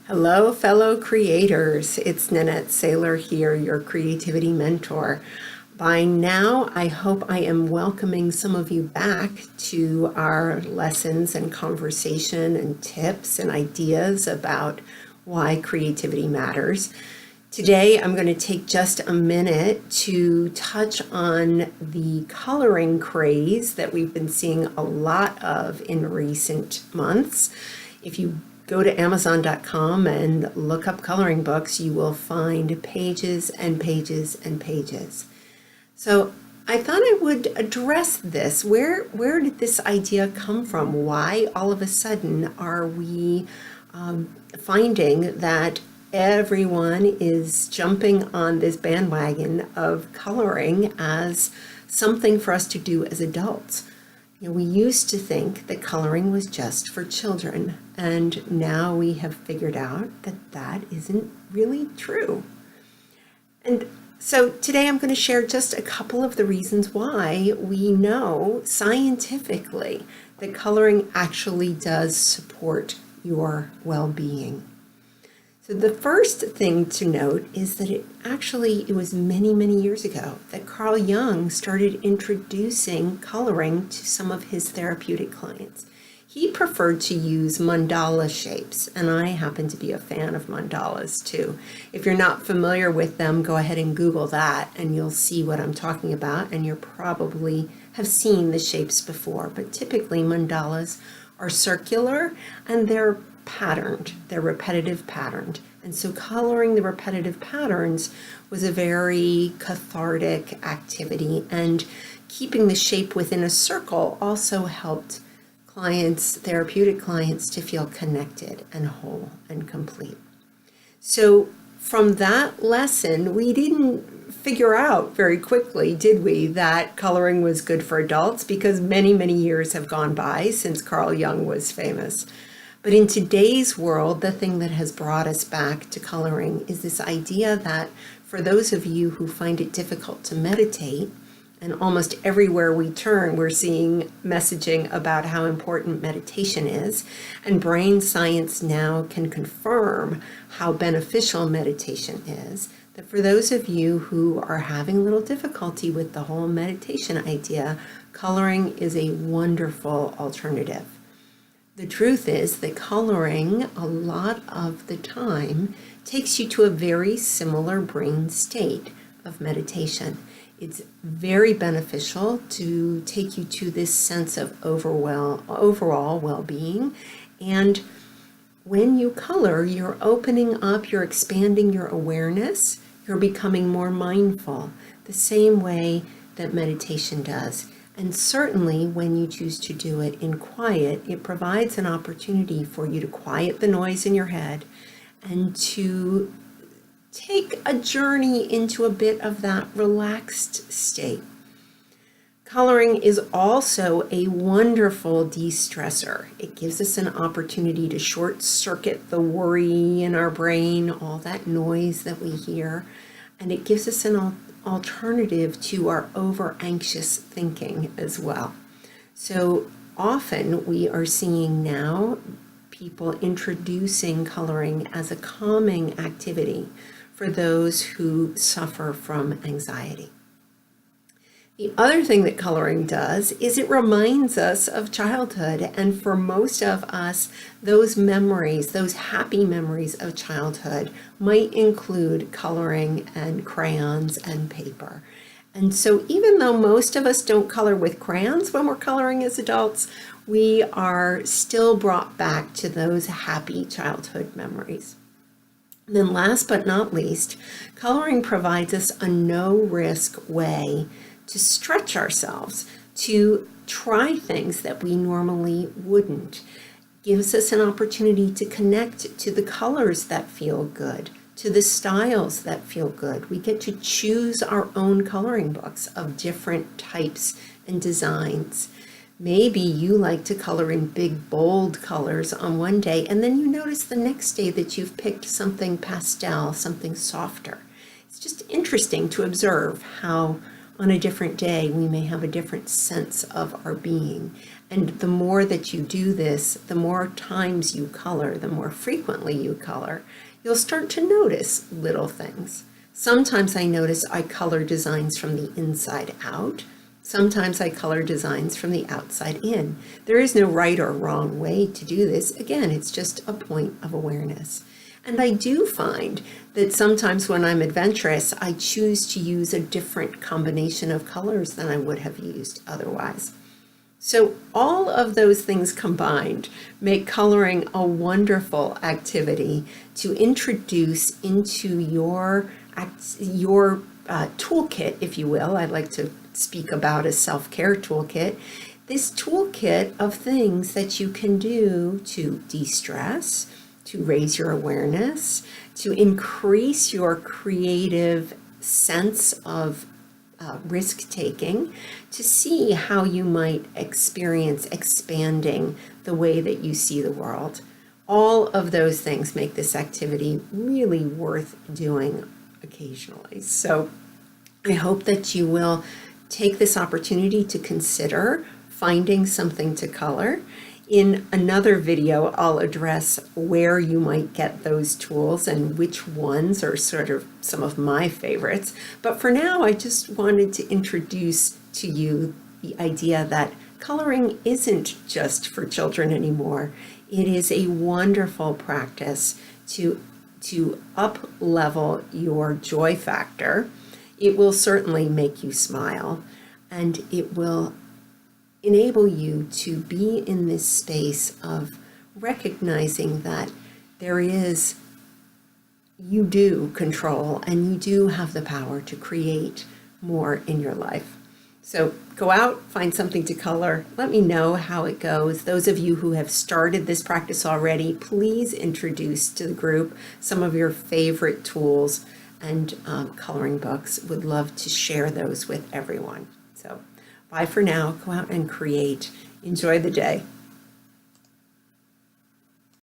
Hello, fellow creators. It's Nanette Saylor here, your creativity mentor. By now, I hope I am welcoming some of you back to our lessons and conversation and tips and ideas about why creativity matters. Today, I'm going to take just a minute to touch on the coloring craze that we've been seeing a lot of in recent months. If you go to Amazon.com and look up coloring books, you will find pages and pages and pages. So I thought I would address this. Where did this idea come from? Why all of a sudden are we finding that everyone is jumping on this bandwagon of coloring as something for us to do as adults? We used to think that coloring was just for children, and now we have figured out that that isn't really true. And so today I'm going to share just a couple of the reasons why we know scientifically that coloring actually does support your well-being. So the first thing to note is that it was many, many years ago that Carl Jung started introducing coloring to some of his therapeutic clients. He preferred to use mandala shapes, and I happen to be a fan of mandalas too. If you're not familiar with them, go ahead and Google that and you'll see what I'm talking about, and you probably have seen the shapes before. But typically mandalas are circular and they're patterned, they're repetitive patterned. And so coloring the repetitive patterns was a very cathartic activity, and keeping the shape within a circle also helped therapeutic clients, to feel connected and whole and complete. So from that lesson, we didn't figure out very quickly, did we, that coloring was good for adults, because many, many years have gone by since Carl Jung was famous. But in today's world, the thing that has brought us back to coloring is this idea that for those of you who find it difficult to meditate, and almost everywhere we turn, we're seeing messaging about how important meditation is, and brain science now can confirm how beneficial meditation is, that for those of you who are having a little difficulty with the whole meditation idea, coloring is a wonderful alternative. The truth is that coloring, a lot of the time, takes you to a very similar brain state of meditation. It's very beneficial to take you to this sense of overall well-being. And when you color, you're opening up, you're expanding your awareness, you're becoming more mindful, the same way that meditation does. And certainly when you choose to do it in quiet, it provides an opportunity for you to quiet the noise in your head and to take a journey into a bit of that relaxed state. Coloring is also a wonderful de-stressor. It gives us an opportunity to short circuit the worry in our brain, all that noise that we hear, and it gives us an alternative to our over-anxious thinking as well. So often we are seeing now people introducing coloring as a calming activity for those who suffer from anxiety. The other thing that coloring does is it reminds us of childhood, and for most of us, those memories, those happy memories of childhood might include coloring and crayons and paper. And so even though most of us don't color with crayons when we're coloring as adults, we are still brought back to those happy childhood memories. And then last but not least, coloring provides us a no-risk way to stretch ourselves, to try things that we normally wouldn't. Gives us an opportunity to connect to the colors that feel good, to the styles that feel good. We get to choose our own coloring books of different types and designs. Maybe you like to color in big, bold colors on one day, and then you notice the next day that you've picked something pastel, something softer. It's just interesting to observe how on a different day we may have a different sense of our being. And the more that you do this, the more times you color, the more frequently you color, you'll start to notice little things. Sometimes I notice I color designs from the inside out. Sometimes I color designs from the outside in. There is no right or wrong way to do this. Again, it's just a point of awareness. And I do find that sometimes when I'm adventurous, I choose to use a different combination of colors than I would have used otherwise. So all of those things combined make coloring a wonderful activity to introduce into your toolkit, if you will. I like to speak about a self-care toolkit. This toolkit of things that you can do to de-stress, to raise your awareness, to increase your creative sense of risk-taking, to see how you might experience expanding the way that you see the world. All of those things make this activity really worth doing occasionally. So I hope that you will take this opportunity to consider finding something to color. In another video, I'll address where you might get those tools and which ones are sort of some of my favorites. But for now, I just wanted to introduce to you the idea that coloring isn't just for children anymore. It is a wonderful practice to up-level your joy factor. It will certainly make you smile, and it will enable you to be in this space of recognizing that you do control and you do have the power to create more in your life. So go out, find something to color. Let me know how it goes. Those of you who have started this practice already, please introduce to the group some of your favorite tools and coloring books. Would love to share those with everyone. So bye for now. Go out and create. Enjoy the day.